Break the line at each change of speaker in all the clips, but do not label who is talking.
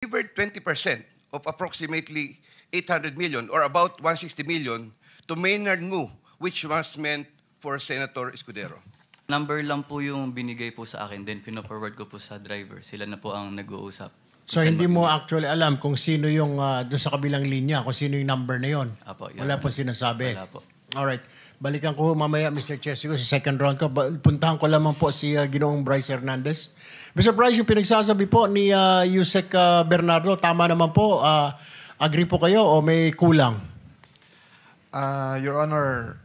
delivered 20% of approximately 800 million or about 160 million to Maynard Ngu, which was meant for Senator Escudero.
Number lang po yung binigay po sa akin, then pino-forward ko po sa driver. Sila na po ang nag-uusap.
So hindi mo actually alam kung sino yung doon sa kabilang linya, kung sino yung number na yon.
Apo,
Wala po sinasabi.
Wala po.
Alright. Balikan ko mamaya, Mr. Chesico, sa second round ko. Puntahan ko lamang po si Ginoong Bryce Hernandez. Mr. Bryce, yung pinagsasabi po ni Yusek Bernardo, tama naman po. Agree po kayo o may kulang?
Your Honor,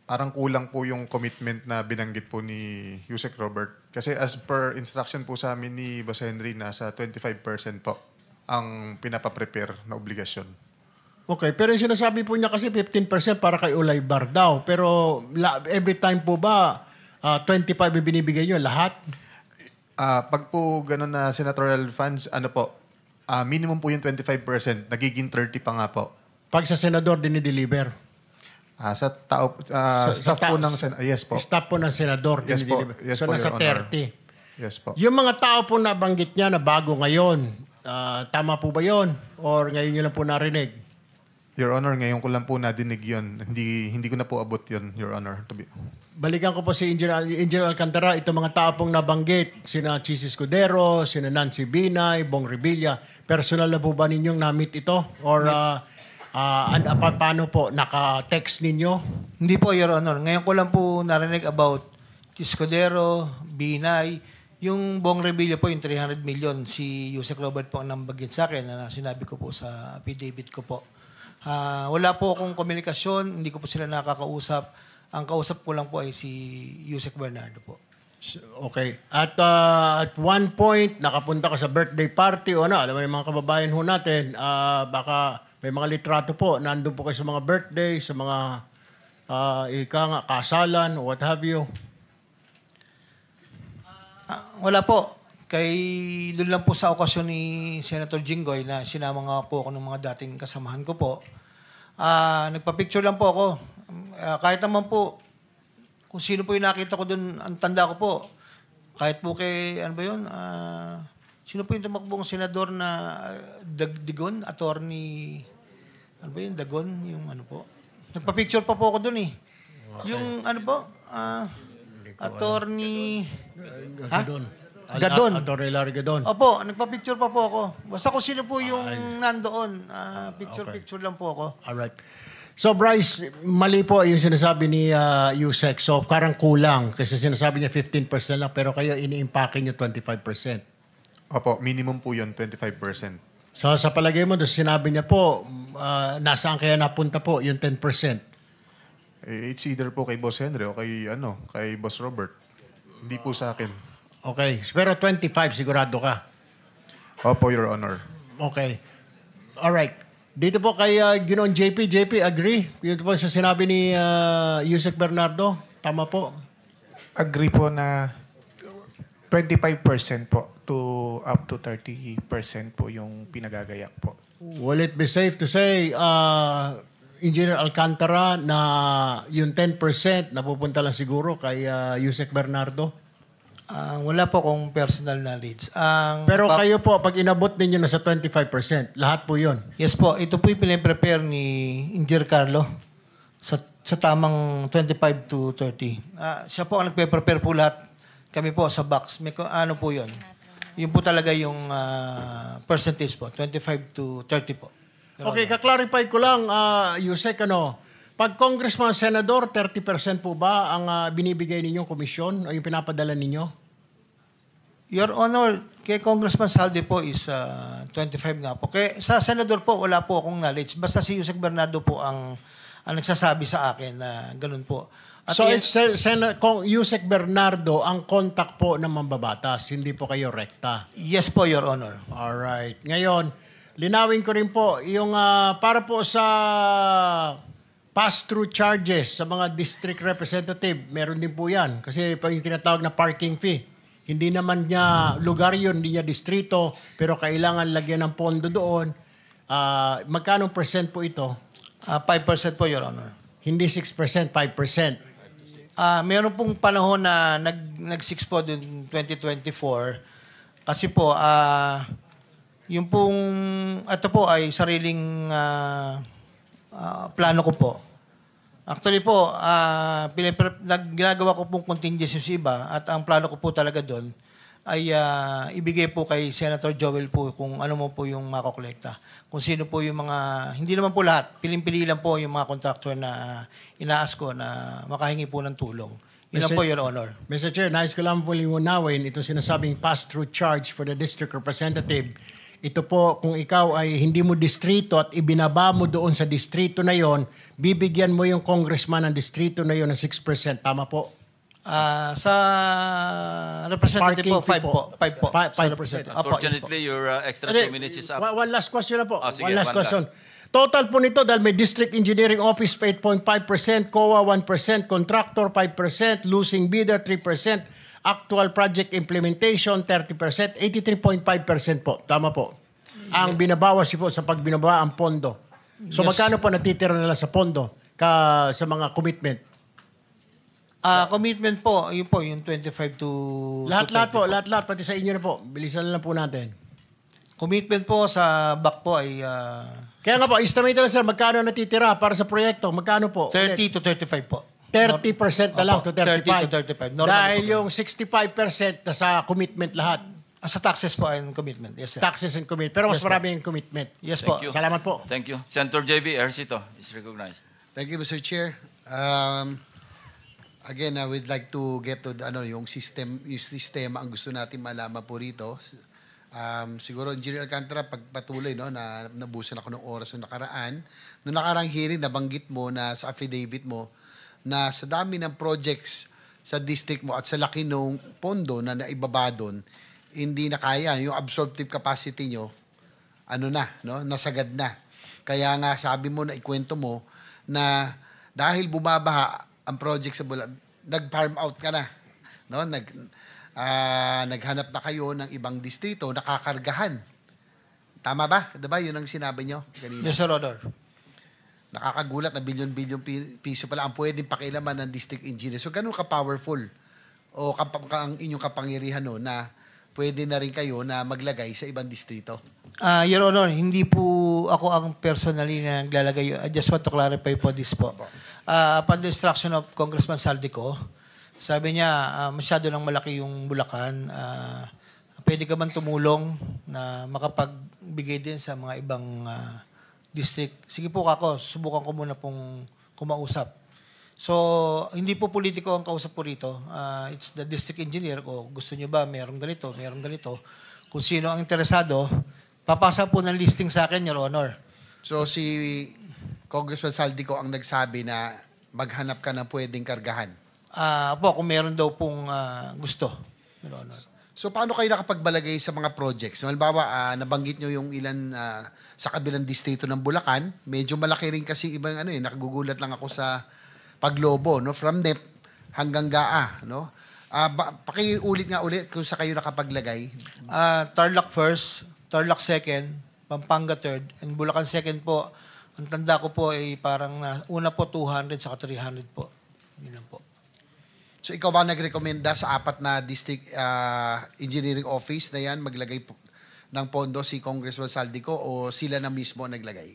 parang kulang po yung commitment na binanggit po ni Yusek Robert. Kasi as per instruction po sa amin ni Boss Henry, nasa 25% po ang pinapaprepare na obligasyon.
Okay, pero yung sinasabi po niya kasi 15% para kay Ulay Bar daw. Pero every time po ba 25 yung binibigay niyo lahat?
Pag po gano'n na senatorial funds, ano po, minimum po yung 25%, nagiging 30 pa nga po.
Pag sa senador dinideliver?
Sa tao, staff po ng yes po.
Staff po ng senador
Yes po.
dinideliver.
Yes
so
po,
nasa
Your Honor.
30.
Yes po.
Yung mga tao po nabanggit niya na bago ngayon, tama po ba yon? Or ngayon nyo lang po narinig?
Your Honor, ngayon ko lang po nadinig yun. Hindi ko na po abot yun, Your Honor.
Balikan ko po si Engineer Alcantara, itong mga tao pong nabanggit, sina Chis Escudero, sina Nancy Binay, Bong Revilla, personal na po ba ninyong na-meet ito? Or paano po, naka-text ninyo?
Hindi po, Your Honor. Ngayon ko lang po narinig about Escudero, Binay, yung Bong Revilla po, yung 300 million, si Yusek Robert po ang nambagit sa akin na sinabi ko po sa affidavit ko po. Wala po akong komunikasyon, hindi ko po sila nakakausap. Ang kausap ko lang po ay si Yusek Bernardo po.
Okay. At one point, nakapunta ka sa birthday party o alam mo yung mga kababayan ho natin, baka may mga litrato po, nandun po kayo sa mga birthday, sa mga kasalan, what have you.
Wala po. Doon lang po sa okasyon ni Senator Jinggoy na sinama nga po ako ng mga dating kasamahan ko po. Nagpa-picture lang po ako. Kahit naman po, kung sino po yung nakita ko doon, ang tanda ko po. Kahit po kay, ano ba yun? Sino po yung tumakbong senador na Dagon? Attorney, ano ba yun? Dagon? Yung ano po? Nagpa-picture pa po ako doon eh. Okay. Yung ano po? Attorney... Gadon.
Attorney Larry Gadon.
Opo, nagpa-picture pa po ako. Basta kung sino po yung nandoon, picture lang po ako.
Alright. So Bryce, mali po yung sinasabi ni Yusek. So parang kulang kasi sinasabi niya 15% lang pero kayo ini-impake niyo 25%.
Opo, minimum po yun, 25%.
So sa palagay mo, doon sinabi niya po, nasaan kaya napunta po yung 10%?
It's either po kay Boss Henry o kay Boss Robert. Hindi po sa akin.
Okay. Pero 25 sigurado ka?
Opo, Your Honor.
Okay. Alright. Dito po kay Ginoong JP. JP, agree? Yun po sa sinabi ni Yusek Bernardo. Tama po?
Agree po na 25% po to up to 30% po yung pinagagayak po.
Will it be safe to say, Engineer Alcantara, na yung 10% napupunta lang siguro kay Yusek Bernardo?
Wala po akong personal knowledge.
Pero kayo po, pag inabot ninyo na sa 25%, lahat po yun?
Yes po. Ito po yung pinaprepare ni Engineer Carlo sa tamang 25 to 30. Siya po ang nagpe-prepare po lahat. Kami po sa box. Ano po yun? Yun po talaga yung percentage po. 25 to 30 po.
Okay, kaklarify ko lang, Yusek, pag congressman, senador, 30% po ba ang binibigay ninyong komisyon o yung pinapadala ninyo?
Your Honor, kay Congressman Saldi po is 25 nga po. Sa senador po, wala po akong knowledge. Basta si Yusek Bernardo po ang nagsasabi sa akin na ganun po. At
so, it's Yusek Bernardo ang contact po ng mambabatas, hindi po kayo rekta?
Yes po, Your Honor.
Alright. Ngayon, linawin ko rin po, yung para po sa pass-through charges sa mga district representative, meron din po yan. Kasi yung tinatawag na parking fee. Hindi naman niya lugar yun, hindi niya distrito, pero kailangan lagyan ng pondo doon. Magkano percent po ito?
5% po, Your Honor.
Hindi 6%, 5%.
Meron pong panahon na nag-6 po doon 2024. Kasi po, Yung pong, ito po ay sariling plano ko po. Actually po, ginagawa ko pong contingency sa iba at ang plano ko po talaga doon ay ibigay po kay Senator Joel po kung ano mo po yung makokolekta. Kung sino po yung mga, hindi naman po lahat, piling-pili lang po yung mga contractor na inaas ko na makahingi po ng tulong. Yun lang po, Your Honor.
Mr. Chair, nais ko lang po liwanawin itong sinasabing pass-through charge for the district representative. Ito po, kung ikaw ay hindi mo distrito at ibinaba mo doon sa distrito na yon, bibigyan mo yung congressman ng distrito na yon ng 6%. Tama po?
Sa representative po, 5 po. 5 po.
5%.
Unfortunately, your extra 2 minutes is up.
One last question na po.
Sige,
one last
one
question. Total po nito dahil may District Engineering Office 8.5%, COA 1%, Contractor 5%, Losing Bidder 3%, Actual Project Implementation 30%, 83.5% po. Tama po. Ang binabawas po sa pagbinaba ang pondo. So magkano po natitira nila sa pondo sa mga commitment?
Commitment po, yun po, yung 25 to...
Lahat-lahat po, lahat-lahat, pati sa inyo na po. Bilisan na lang po natin.
Commitment po sa back po ay
Kaya nga po, estimate na lang sir, magkano natitira para sa proyekto? Magkano po?
30 to 35 po.
30% na lang to 35.
30 to 35. Normally
Dahil
po.
yung 65% na sa commitment lahat.
Sa taxes po and commitment. Yes, sir.
Taxes and commitment. Pero mas
Yes, po.
marami yung commitment.
Yes po.
Thank you.
Salamat po.
Thank you. Senator JB Ercito is recognized.
Thank you, Mr. Chair. Again, I would like to get to yung sistema ang gusto natin malaman po rito. Siguro, Engineer Alcantara, pagpatuloy, na nabusan ako ng oras na nakaraan. Noong nakarang hearing, nabanggit mo na sa affidavit mo na sa dami ng projects sa district mo at sa laki ng pondo na naibaba doon, hindi na kaya. Yung absorptive capacity nyo, nasagad na. Kaya nga, sabi mo na ikwento mo na dahil bumabaha ang project sa Bulag, nag-farm out ka na. No? Naghanap na kayo ng ibang distrito, nakakargahan. Tama ba? Diba? Yun ang sinabi nyo kanina.
Yes, Sir Honor.
Nakakagulat na bilyon-bilyon piso pala ang pwedeng pakialaman ng district engineer. So, ganun ka-powerful o ang inyong kapangyarihan na pwede na rin kayo na maglagay sa ibang distrito?
Your Honor, hindi po ako ang personally na naglalagay. I just want to clarify po this po. Upon the instruction of Congressman Saldico, sabi niya, masyado nang malaki yung Bulacan. Pwede ka man tumulong na makapagbigay din sa mga ibang district. Sige po ako, subukan ko muna pong kumausap. So, hindi po politiko ang kausap po rito. It's the district engineer ko. Gusto niyo ba merong ganito, merong ganito. Kung sino ang interesado, papasa po ng listing sa akin, Your Honor.
So, si Congressman Saldico ang nagsabi na maghanap ka ng pwedeng kargahan.
Kung meron daw pong gusto, Your Honor.
So, paano kayo nakapagbalagay sa mga projects? Halimbawa, nabanggit nyo yung ilan sa kabilang distrito ng Bulacan. Medyo malaki rin kasi ibang nakagugulat lang ako sa Paglobo, no? From NEP hanggang GAA, no? Pakiulit nga ulit kung sa kayo nakapaglagay.
Tarlac first, Tarlac second, Pampanga third, and Bulacan second po. Ang tanda ko po ay parang una po 200 saka 300 po. Yun lang po.
So, ikaw ba nagrekomenda sa apat na district engineering office na yan maglagay ng pondo si Congressman Saldico o sila na mismo naglagay?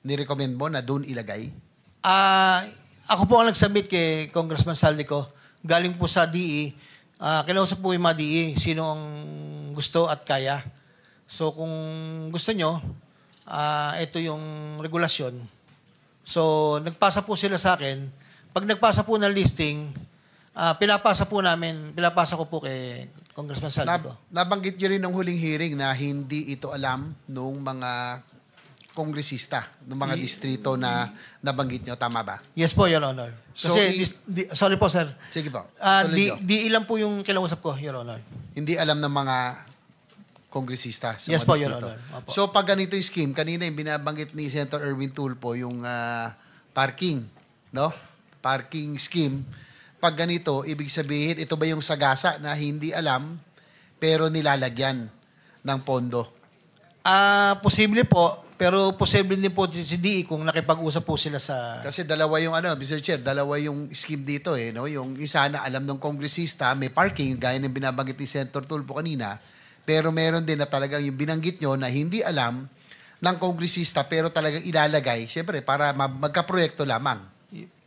Nirecommend mo na doon ilagay?
Ako po ang nag-submit kay Congressman Saldico. Galing po sa DE. Kinausap po yung mga DE. Sino ang gusto at kaya. So, kung gusto nyo, ito yung regulasyon. So, nagpasa po sila sa akin. Pag nagpasa po ng listing, pinapasa ko po kay Congressman Saldico.
Nabanggit nyo rin ng huling hearing na hindi ito alam nung mga kongresista, ng mga distrito na nabanggit nyo. Tama ba?
Yes po, Your Honor.
So,
Kasi, sorry po, sir.
Sige po.
Di ilan po yung kinausap ko, Your Honor.
Hindi alam ng mga kongresista sa
Yes
mga
po,
distrito.
Your Honor. Opo.
So, pag ganito yung scheme, kanina yung binabanggit ni Senator Erwin Tulfo, yung parking, no? Parking scheme. Pag ganito, ibig sabihin, ito ba yung sagasa na hindi alam, pero nilalagyan ng pondo?
Posible po, pero posible din po si DE kung nakipag-usap po sila sa...
Kasi dalawa yung Mr. Chair, dalawa yung scheme dito no? Yung isa na alam ng kongresista, may parking, gaya ng binabanggit ni Senator Tulfo kanina, pero meron din na talagang yung binanggit nyo na hindi alam ng kongresista pero talagang ilalagay, siyempre, para magkaproyekto lamang.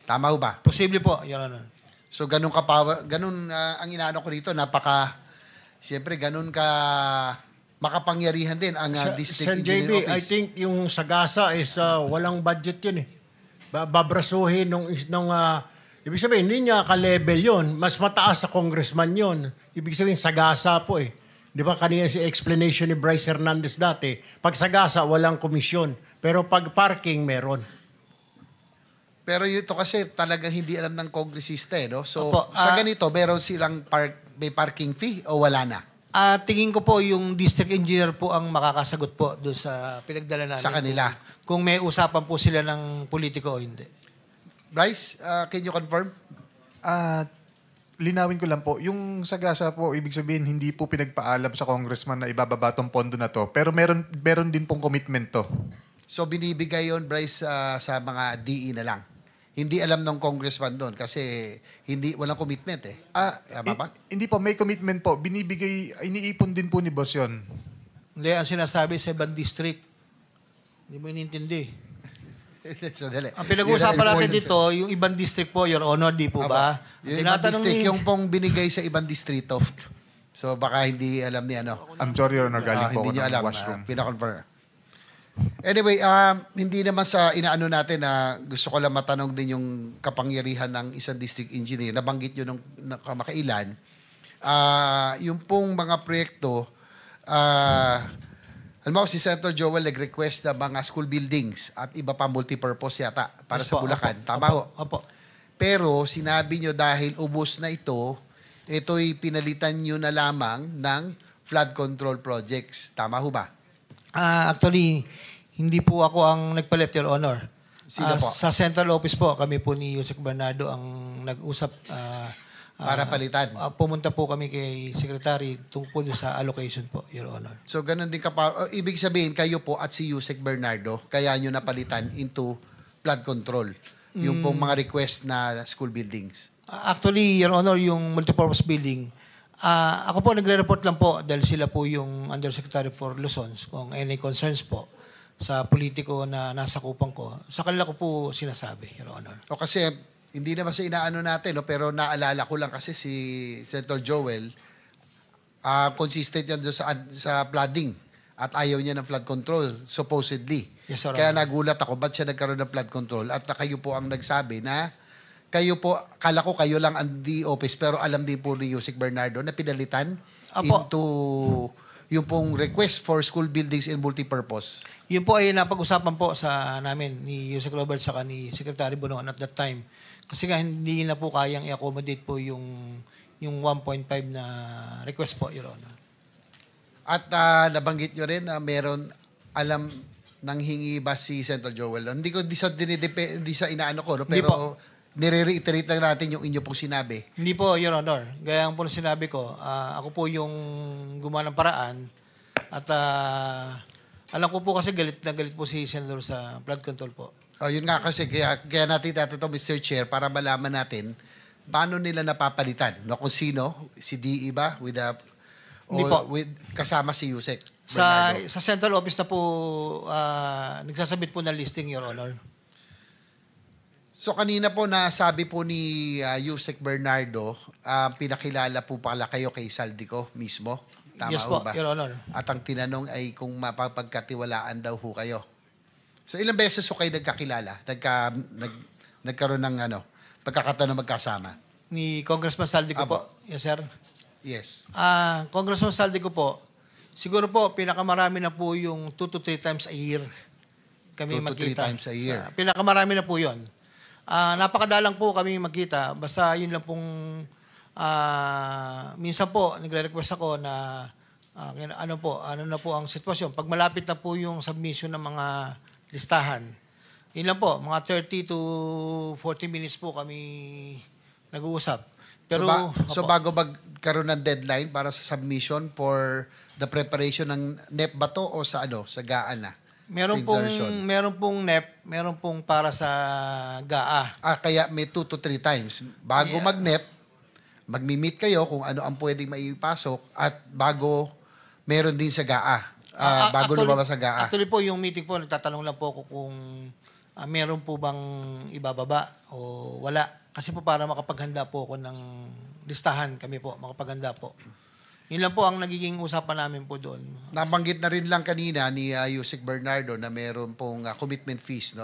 Tama ho ba?
Posible po, Your Honor.
So, ganun ang inaano ko rito, siyempre, ganun ka makapangyarihan din ang district
Sen.
engineer
JB, I
office.
think yung Sagasa is walang budget yun eh. Babrasuhin ibig sabihin, hindi niya ka-level yun. Mas mataas sa congressman yun. Ibig sabihin, Sagasa po eh. Di ba kanina si explanation ni Bryce Hernandez dati, pag Sagasa, walang komisyon. Pero pag parking, meron.
Pero ito kasi talagang hindi alam ng kongresista eh, no? So,
Opo,
sa ganito, meron silang may parking fee o wala na?
Tingin ko po yung district engineer po ang makakasagot po doon sa pinagdala namin.
Sa kanila.
Kung may usapan po sila ng politiko o hindi.
Bryce, can you confirm?
Linawin ko lang po, yung Sagasa po, ibig sabihin, hindi po pinagpaalam sa congressman na ibababa tong pondo na to. Pero meron din pong commitment to.
So, binibigay yon Bryce, sa mga DE na lang. Hindi alam ng congressman doon kasi walang commitment eh. Tama ba?
Hindi po, may commitment po. Iniipon din po ni boss yun.
Hindi, ang sinasabi sa ibang district. Hindi mo inintindi.
Sandali.
Ang pinag-uusapan natin dito, yung ibang district po, Your Honor, di po ba?
Yung ibang district, yung pong binigay sa ibang distrito. So, baka hindi alam ni ano.
I'm sorry, Your Honor, galing po
Hindi
ako
nyo
ng
alam.
washroom.
Pinakonfirm. Anyway, hindi naman sa inaano natin na gusto ko lang matanong din yung kapangyarihan ng isang district engineer. Nabanggit nyo nung kamakailan. Yung pong mga proyekto, alam mo, si Senator Joel nag-request na mga school buildings at iba pa multipurpose yata para
Yes
sa
po,
Bulacan.
opo,
Tama ho?
Opo.
Pero sinabi nyo dahil ubos na ito'y pinalitan nyo na lamang ng flood control projects. Tama ho ba?
Actually, hindi po ako ang nagpalit, Your Honor.
Sino po?
Sa central office po, kami po ni Yusek Bernardo ang nag-usap.
Para palitan.
Pumunta po kami kay Secretary tungkol sa allocation po, Your Honor.
So, ganun din ibig sabihin, kayo po at si Yusek Bernardo, kaya nyo napalitan into flood control. Yung pong mga request na school buildings.
Actually, Your Honor, yung multipurpose building, ako po nagre-report lang po dahil sila po yung Undersecretary for Luzon kung any concerns po sa politiko na nasa kupang ko. Sa kanila ko po sinasabi, Your Honor.
O kasi, hindi naman sa inaano natin, no? Pero naalala ko lang kasi si Senator Joel, consistent yan doon sa flooding at ayaw niya ng flood control, supposedly.
Yes, Sir.
Kaya nagulat ako, ba't siya nagkaroon ng flood control? At kayo po ang nagsabi na kayo po, kala ko kayo lang ang office, pero alam din po ni Yusek Bernardo na pinalitan into yung pong request for school buildings and multipurpose.
Yun po ay napag-usapan po sa namin ni Yusek Robert saka ni Secretary Bonoan at that time. Kasi nga hindi na po kayang i-accommodate po yung 1.5 na request po, Your Honor.
At nabanggit nyo rin na meron nang hingi ba si Senator Joel? Hindi sa inaano ko, no? Pero nire-reiterate lang natin yung inyo pong sinabi.
Hindi po, Your Honor. Gaya po na sinabi ko, ako po yung gumawa ng paraan at alam ko po kasi galit na galit po si Senator sa flood control po.
Yun nga kasi, kaya natin ito, Mr. Chair, para malaman natin paano nila napapalitan. No? Kung sino, si DE ba?
Hindi po.
Kasama si Yusek
Sa
Bernardo.
central office na po, nagsasabit po ng listing, Your Honor.
So kanina po nasabi po ni Yusek Bernardo, pinakilala po pala kayo kay Saldico mismo. Tama
Yes
ho
po,
ba?
Your Honor.
At ang tinanong ay kung mapapagkatiwalaan daw ho kayo. So ilang beses ho kayo nagkakilala? Nagkaroon ng pagkakataon na magkasama?
Ni Congressman Saldico
Apo.
po. Yes, sir.
Yes.
Congressman Saldico po, siguro po, pinakamarami na po yung 2 to 3 times a year kami
2 to 3
magkita.
times a year.
Pinakamarami na po yun. Napakadalang po kami magkita. Basta yun lang pong, minsan po, nagre-request ako na, ano na po ang sitwasyon. Pag malapit na po yung submission ng mga listahan, yun lang po, mga 30 to 40 minutes po kami nag-uusap. Pero,
so bago magkaroon ng deadline para sa submission for the preparation ng NEP ba to o sa sa GAA na?
meron pong NEP, meron pong para sa GAA.
Kaya may 2 to 3 times. Bago mag-NEP, magmi-meet kayo kung ano ang pwedeng maipasok at bago meron din sa GAA. Bago
Actually-
lumabas sa GAA.
Actually po, yung meeting po, nagtatanong lang po ako kung meron po bang ibababa o wala. Kasi po para makapaghanda po ako ng listahan kami po, makapaghanda po. Yun lang po ang nagiging usapan namin po doon.
Nabanggit na rin lang kanina ni Yusek Bernardo na meron pong commitment fees, no,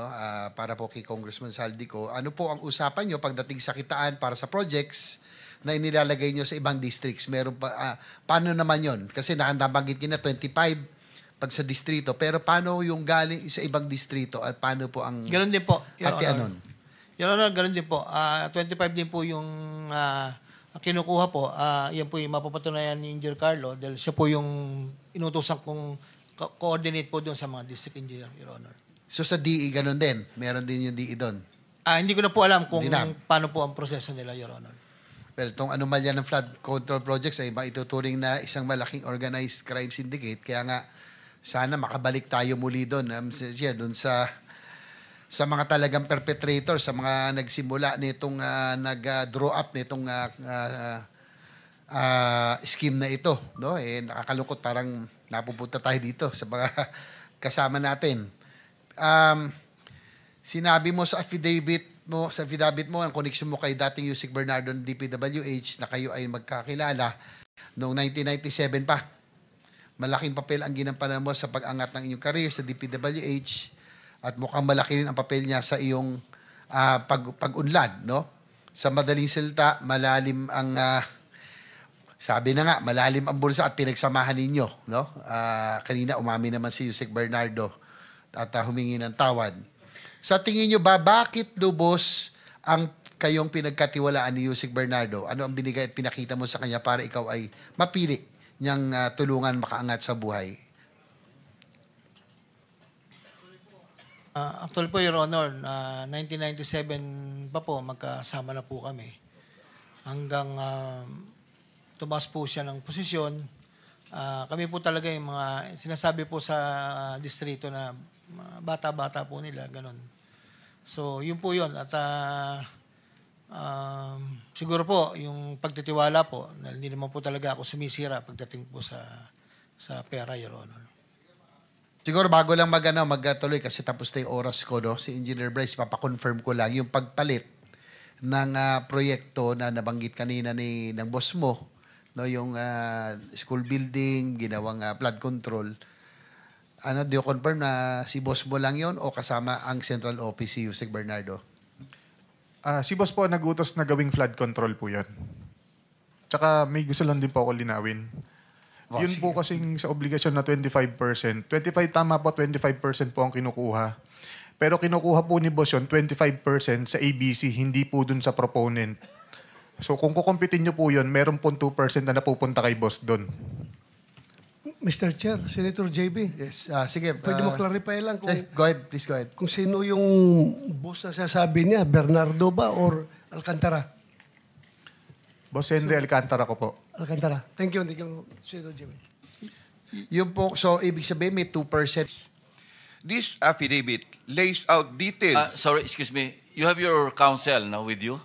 para po kay Congressman Saldico. Ano po ang usapan nyo pagdating sa kitaan para sa projects na inilalagay nyo sa ibang districts? Meron pa, paano naman yon? Kasi nabanggit nyo na 25 pag sa distrito. Pero paano yung galing sa ibang distrito at paano po ang
Ganun din po, Your
hati
Honor.
anon?
Your Honor, ganun din po. 25 din po yung kinukuha po. Yan po yung mapapatunayan ni Engineer Carlo dahil siya po yung inutusan kong coordinate po doon sa mga district engineer, Your Honor.
So sa DE, ganun din. Meron din yung DE doon.
Hindi ko na po alam kung
Hindi na.
paano po ang proseso nila, Your Honor.
Well, itong anomalya ng flood control projects ay maituturing na isang malaking organized crime syndicate. Kaya nga, sana makabalik tayo muli doon, doon sa mga talagang perpetrator, sa mga nagsimula nitong nag-draw up nitong scheme na ito. No? Nakakalungkot, parang napupunta tayo dito sa mga kasama natin. Sinabi mo sa affidavit mo, ang connection mo kay dating Yusek Bernardo ng DPWH na kayo ay magkakilala noong 1997 pa. Malaking papel ang ginampanan mo sa pag-angat ng inyong career sa DPWH at mukhang malaki rin ang papel niya sa iyong pag-unlad, no? Sa madaling salita, malalim ang sabi na nga, malalim ang bulsa at pinagsamahan ninyo, no? Kanina umamin naman si Yusek Bernardo at humingi ng tawad. Sa tingin niyo ba, bakit lubos ang kayong pinagkatiwalaan ni Yusek Bernardo? Ano ang binigay at pinakita mo sa kanya para ikaw ay mapili niyang tulungan makaangat sa buhay?
Actually po, Your Honor, 1997 pa po, magkasama na po kami. Hanggang tumaas po siya ng posisyon. Kami po talaga yung mga sinasabi po sa distrito na bata-bata po nila, ganun. So, yun po yun. At siguro po, yung pagtitiwala po, hindi naman po talaga ako sumisira pagdating po sa pera, Your Honor.
Siguro bago lang magtuloy kasi tapos na yung oras ko, no? Si Engineer Bryce, papakonfirm ko lang yung pagpalit ng proyekto na nabanggit kanina ng boss mo, no? Yung school building, ginawang flood control. Do you confirm na si boss mo lang yon o kasama ang central office si Yusek Bernardo?
Si boss po nagutos na gawing flood control po yan. Tsaka may gusto lang din po ako linawin. Yun po kasing sa obligasyon na 25%. 25% po ang kinukuha. Pero kinukuha po ni boss yun, 25% sa ABC, hindi po dun sa proponent. So kung kukumpitin nyo po yun, meron po 2% na napupunta kay boss dun.
Mr. Chair, Senator JB.
Yes. Sige.
Pwede mo clarify lang kung,
Go ahead. Please go ahead.
kung sino yung boss na sasabi niya, Bernardo ba or Alcantara?
Boss Henry Alcantara ko po.
Alcantara. Thank you, Senator JB.
Yung po, so ibig sabihin may 2%.
This affidavit lays out details.
Sorry, excuse me. You have your counsel now with you?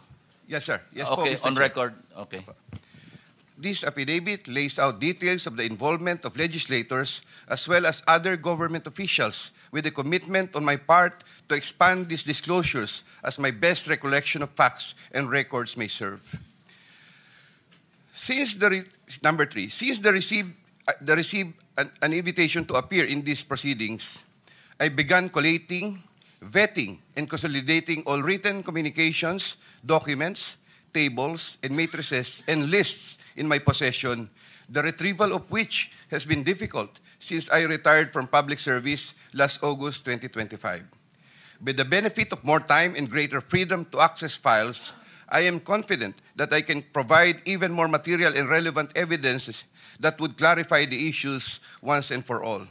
Yes, sir. Yes, po,
Okay,
Mr.
on
Chair.
record. Okay.
This affidavit lays out details of the involvement of legislators as well as other government officials with a commitment on my part to expand these disclosures as my best recollection of facts and records may serve. Since number 3, since the received an invitation to appear in these proceedings, I began collating, vetting, and consolidating all written communications, documents, tables, and matrices, and lists in my possession, the retrieval of which has been difficult since I retired from public service last August 2025. With the benefit of more time and greater freedom to access files, I am confident that I can provide even more material and relevant evidence that would clarify the issues once and for all.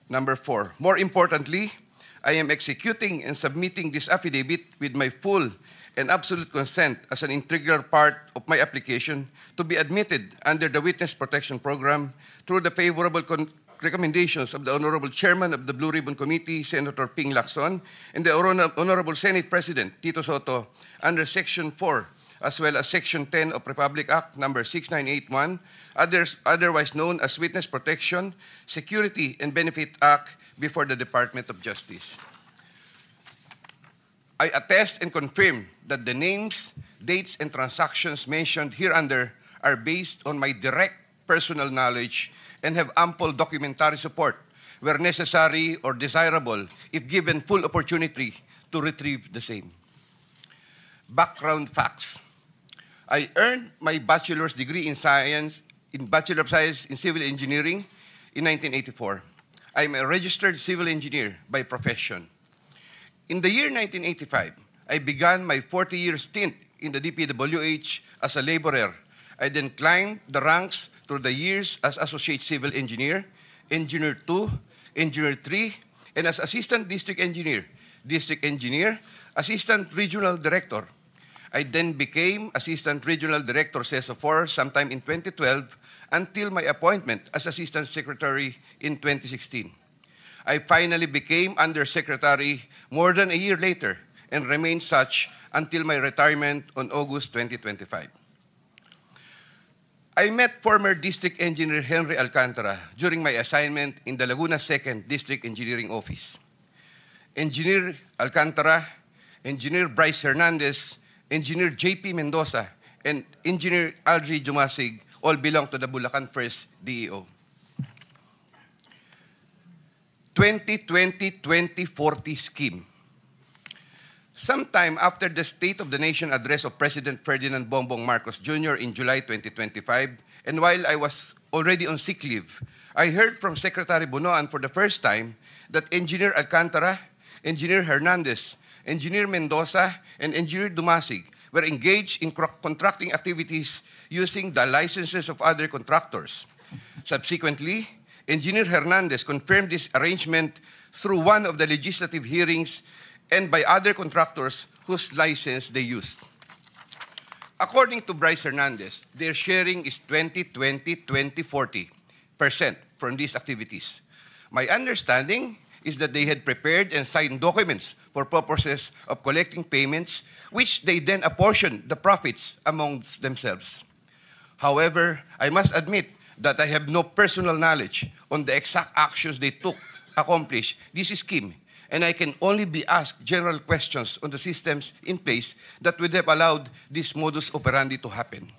Number 4, more importantly, I am executing and submitting this affidavit with my full and absolute consent as an integral part of my application to be admitted under the Witness Protection Program through the favorable recommendations of the Honorable Chairman of the Blue Ribbon Committee, Senator Ping Lacson, and the Honorable Senate President, Tito Soto, under Section 4 as well as Section 10 of Republic Act Number 6981, otherwise known as Witness Protection, Security and Benefit Act, before the Department of Justice. I attest and confirm that the names, dates, and transactions mentioned hereunder are based on my direct personal knowledge and have ample documentary support where necessary or desirable if given full opportunity to retrieve the same. Background facts. I earned my bachelor's degree in Bachelor of Science in Civil Engineering in 1984. I am a registered civil engineer by profession. In the year 1985, I began my 40-year stint in the DPWH as a laborer. I then climbed the ranks through the years as Associate Civil Engineer, Engineer 2, Engineer 3, and as Assistant District Engineer, Assistant Regional Director. I then became Assistant Regional Director CESO 4 sometime in 2012 until my appointment as Assistant Secretary in 2016. I finally became Undersecretary more than a year later and remained such until my retirement on August 2025. I met former District Engineer Henry Alcantara during my assignment in the Laguna 2nd District Engineering Office. Engineer Alcantara, Engineer Bryce Hernandez, Engineer J.P. Mendoza, and Engineer Algie Jumasig all belong to the Bulacan 1st DEO. 2020-2040 scheme. Sometime after the State of the Nation address of President Ferdinand Bongbong Marcos Jr. in July 2025, and while I was already on sick leave, I heard from Secretary Bunoan for the first time that Engineer Alcantara, Engineer Hernandez, Engineer Mendoza, and Engineer Dumasig were engaged in contracting activities using the licenses of other contractors. Subsequently, Engineer Hernandez confirmed this arrangement through one of the legislative hearings and by other contractors whose license they used. According to Bryce Hernandez, their sharing is 20-20-20-40% from these activities. My understanding is that they had prepared and signed documents for purposes of collecting payments, which they then apportioned the profits amongst themselves. However, I must admit that I have no personal knowledge on the exact actions they took to accomplish this scheme, and I can only be asked general questions on the systems in place that would have allowed this modus operandi to happen.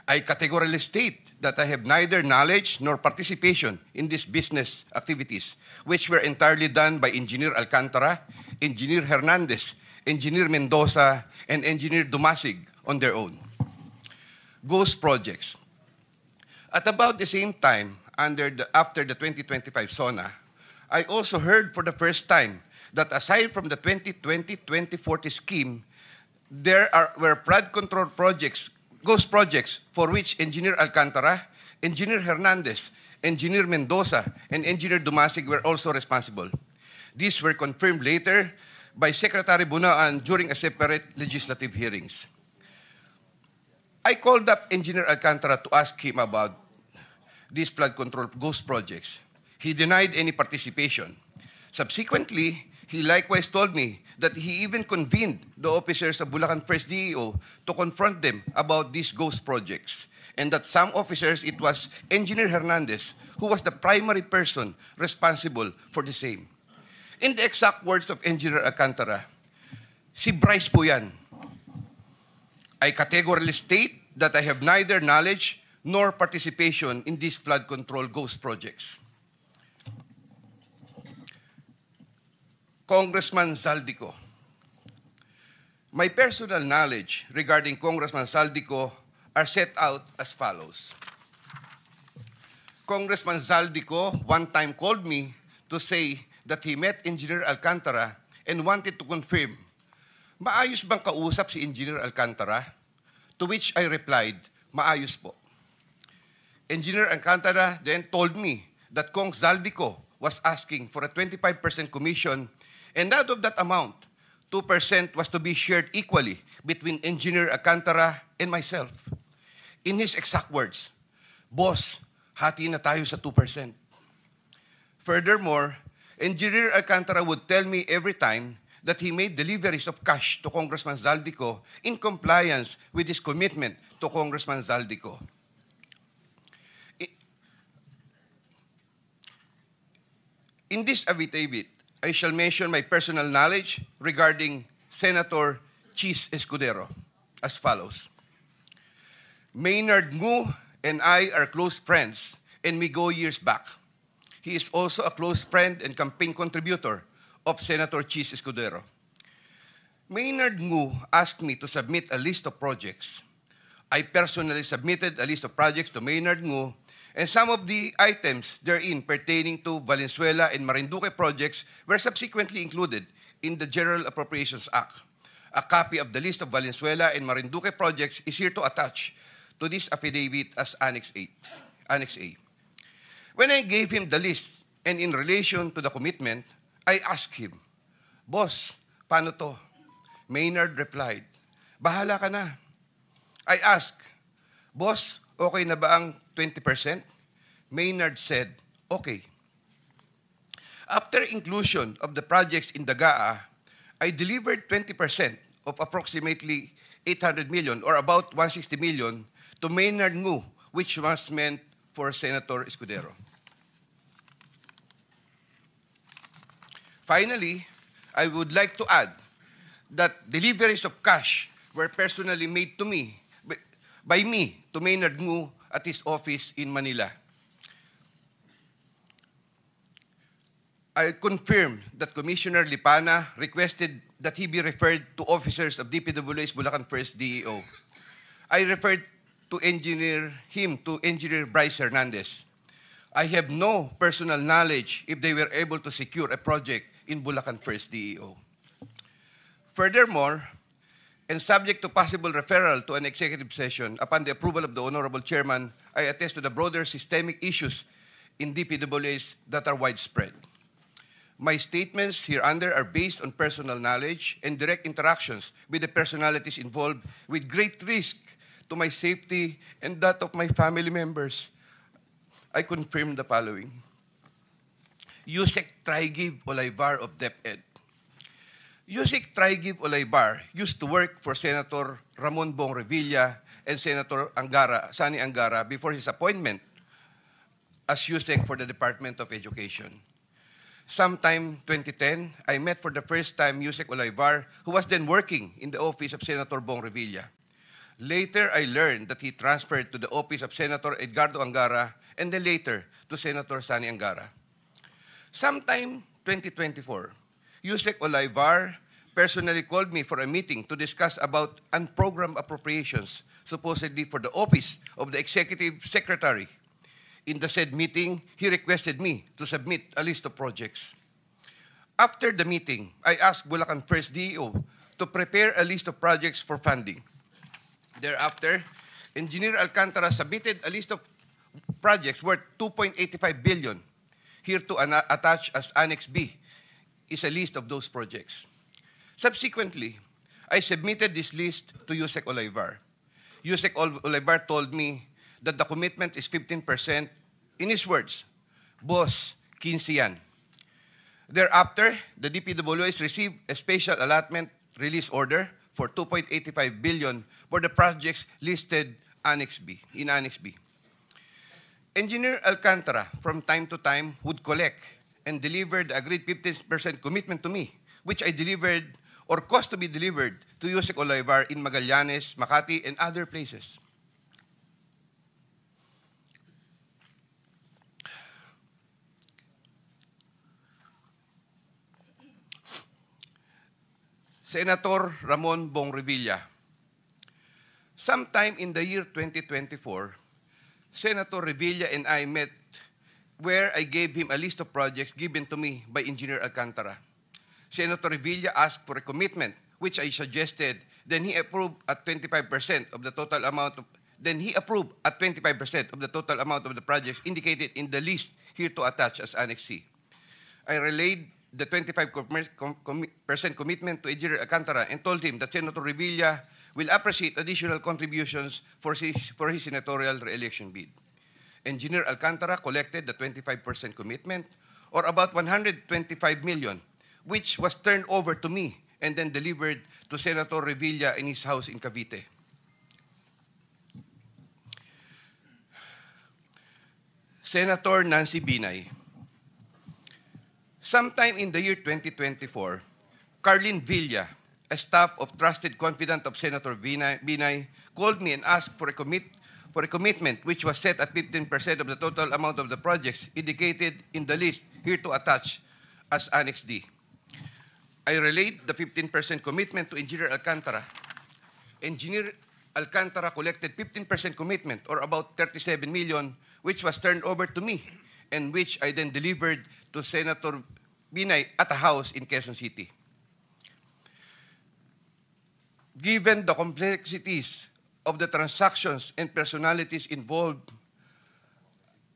I categorically state that I have neither knowledge nor participation in these business activities, which were entirely done by Engineer Alcantara, Engineer Hernandez, Engineer Mendoza, and Engineer Dumasig on their own. Ghost projects. At about the same time, after the 2025 SONA, I also heard for the first time that aside from the 2020-2040 scheme, there were flood control projects, ghost projects, for which Engineer Alcantara, Engineer Hernandez, Engineer Mendoza, and Engineer Dumasig were also responsible. These were confirmed later by Secretary Bunaan during a separate legislative hearings. I called up Engineer Alcantara to ask him about these flood control ghost projects. He denied any participation. Subsequently, he likewise told me that he even convened the officers of Bulacan 1st DEO to confront them about these ghost projects, and that some officers, it was Engineer Hernandez, who was the primary person responsible for the same. In the exact words of Engineer Alcantara, si Bryce po yan. I categorically state that I have neither knowledge nor participation in these flood control ghost projects. Congressman Zaldico. My personal knowledge regarding Congressman Zaldico are set out as follows. Congressman Zaldico one time called me to say that he met Engineer Alcantara and wanted to confirm, maayos bang kausap si Engineer Alcantara? To which I replied, maayos po. Engineer Alcantara then told me that Kong Zaldico was asking for a 25% commission, and out of that amount, 2% was to be shared equally between Engineer Alcantara and myself. In his exact words, boss, hati na tayo sa 2%. Furthermore, Engineer Alcantara would tell me every time that he made deliveries of cash to Congressman Zaldico in compliance with his commitment to Congressman Zaldico. In this affidavit, I shall mention my personal knowledge regarding Senator Chis Escudero as follows. Maynard Ngu and I are close friends, and we go years back. He is also a close friend and campaign contributor of Senator Chis Escudero. Maynard Ngu asked me to submit a list of projects. I personally submitted a list of projects to Maynard Ngu, and some of the items therein pertaining to Valenzuela and Marinduque projects were subsequently included in the General Appropriations Act. A copy of the list of Valenzuela and Marinduque projects is here to attach to this affidavit as Annex A. When I gave him the list and in relation to the commitment, I asked him, Boss, paano to? Maynard replied, bahala ka na. I asked, Boss, okay na ba ang 20%? Maynard said, okay. After inclusion of the projects in the GAA, I delivered 20% of approximately 800 million or about 160 million to Maynard Ngu, which was meant for Senator Escudero. Finally, I would like to add that deliveries of cash were personally made to me, by me, to Maynard Ngu at his office in Manila. I confirm that Commissioner Lipana requested that he be referred to officers of DPW's Bulacan First DEO. I referred to Engineer Bryce Hernandez. I have no personal knowledge if they were able to secure a project in Bulacan First DEO. Furthermore, and subject to possible referral to an executive session upon the approval of the Honorable Chairman, I attest to the broader systemic issues in DPWs that are widespread. My statements hereunder are based on personal knowledge and direct interactions with the personalities involved with great risk to my safety and that of my family members. I confirm the following. Yusek Trigiv Olaybar of DepEd. Yusek Trigiv Olaybar used to work for Senator Ramon Bong Revilla and Senator Sani Angara before his appointment as Yusek for the Department of Education. Sometime 2010, I met for the first time Yusek Olaybar, who was then working in the office of Senator Bong Revilla. Later, I learned that he transferred to the office of Senator Edgardo Angara and then later to Senator Sani Angara. Sometime 2024, Yusek Olaybar personally called me for a meeting to discuss about unprogrammed appropriations, supposedly for the office of the Executive Secretary. In the said meeting, he requested me to submit a list of projects. After the meeting, I asked Bulacan First DEO to prepare a list of projects for funding. Thereafter, Engineer Alcantara submitted a list of projects worth 2.85 billion. Here to attach as Annex B is a list of those projects. Subsequently, I submitted this list to Yusek Olaybar. Yusek Olaybar told me that the commitment is 15%. In his words, Boss, 15 yan. Thereafter, the DPWs received a special allotment release order for 2.85 billion for the projects listed in Annex B. Engineer Alcantara, from time to time, would collect and deliver the agreed 15% commitment to me, which I delivered or caused to be delivered to Yusek Olaybar in Magallanes, Makati, and other places. Senator Ramon Bong Revilla. Sometime in the year 2024, Senator Revilla and I met where I gave him a list of projects given to me by Engineer Alcantara. Senator Revilla asked for a commitment, which I suggested. Then he approved at 25% of the total amount of the projects indicated in the list here to attach as Annex C. I relayed the 25% commitment to Engineer Alcantara and told him that Senator Revilla will appreciate additional contributions for his senatorial re-election bid. Engineer Alcantara collected the 25% commitment, or about 125 million, which was turned over to me and then delivered to Senator Revilla in his house in Cavite. Senator Nancy Binay. Sometime in the year 2024, Carlin Villa, a staff of trusted confidant of Senator Binay, called me and asked for a commitment which was set at 15% of the total amount of the projects indicated in the list here to attach as Annex D. I relayed the 15% commitment to Engineer Alcantara. Engineer Alcantara collected 15% commitment, or about 37 million, which was turned over to me and which I then delivered to Senator Binay at a house in Quezon City. Given the complexities of the transactions and personalities involved,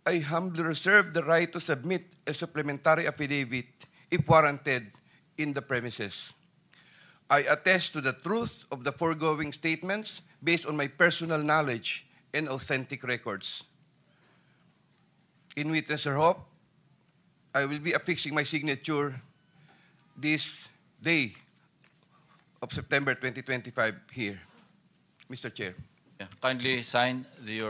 I humbly reserve the right to submit a supplementary affidavit if warranted in the premises. I attest to the truth of the foregoing statements based on my personal knowledge and authentic records. In witness or hope, I will be affixing my signature this day of September 2025 here. Mr. Chair.
Yeah. Kindly sign your